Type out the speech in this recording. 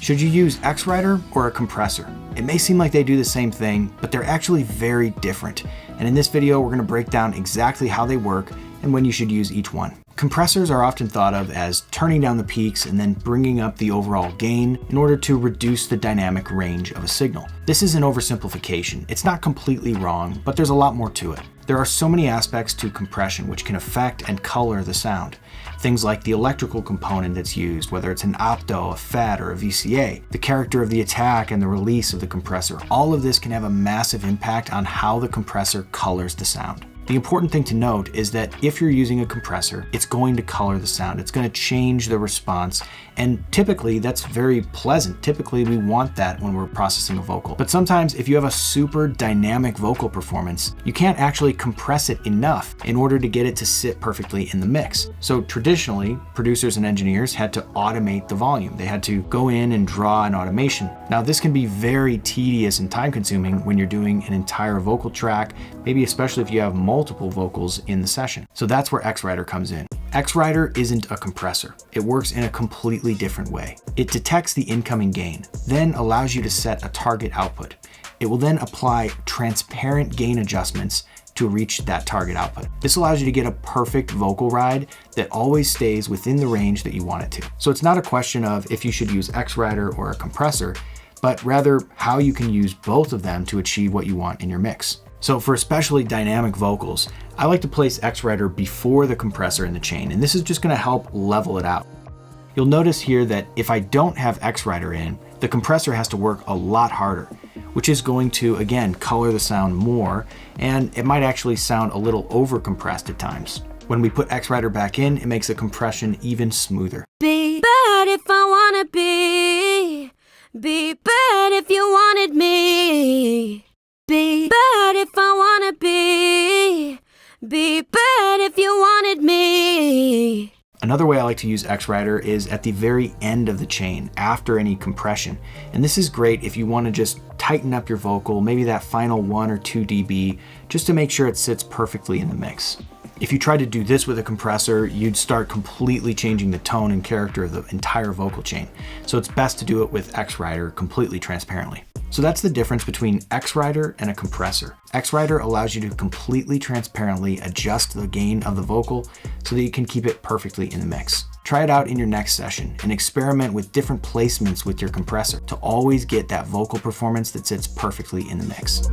Should you use Xrider or a compressor? It may seem like they do the same thing, but they're actually very different. And in this video, we're going to break down exactly how they work and when you should use each one. Compressors are often thought of as turning down the peaks and then bringing up the overall gain in order to reduce the dynamic range of a signal. This is an oversimplification. It's not completely wrong, but there's a lot more to it. There are so many aspects to compression which can affect and color the sound. Things like the electrical component that's used, whether it's an opto, a FET, or a VCA, the character of the attack and the release of the compressor. All of this can have a massive impact on how the compressor colors the sound. The important thing to note is that if you're using a compressor, it's going to color the sound. It's going to change the response. And typically that's very pleasant. Typically we want that when we're processing a vocal. But sometimes if you have a super dynamic vocal performance, you can't actually compress it enough in order to get it to sit perfectly in the mix. So traditionally, producers and engineers had to automate the volume. They had to go in and draw an automation. Now this can be very tedious and time consuming when you're doing an entire vocal track, maybe especially if you have multiple vocals in the session. So that's where Xrider comes in. Xrider isn't a compressor. It works in a completely different way. It detects the incoming gain, then allows you to set a target output. It will then apply transparent gain adjustments to reach that target output. This allows you to get a perfect vocal ride that always stays within the range that you want it to. So it's not a question of if you should use Xrider or a compressor, but rather how you can use both of them to achieve what you want in your mix. So for especially dynamic vocals, I like to place Xrider before the compressor in the chain, and this is just going to help level it out. You'll notice here that if I don't have Xrider in, the compressor has to work a lot harder, which is going to, again, color the sound more, and it might actually sound a little over compressed at times. When we put Xrider back in, it makes the compression even smoother. Be bad if I wanna be bad if you wanted me. Be bad if I wanna be bad if you wanted me. Another way I like to use Xrider is at the very end of the chain, after any compression. And this is great if you want to just tighten up your vocal, maybe that final 1 or 2 dB, just to make sure it sits perfectly in the mix. If you try to do this with a compressor, you'd start completely changing the tone and character of the entire vocal chain. So it's best to do it with Xrider completely transparently. So that's the difference between Xrider and a compressor. Xrider allows you to completely transparently adjust the gain of the vocal so that you can keep it perfectly in the mix. Try it out in your next session and experiment with different placements with your compressor to always get that vocal performance that sits perfectly in the mix.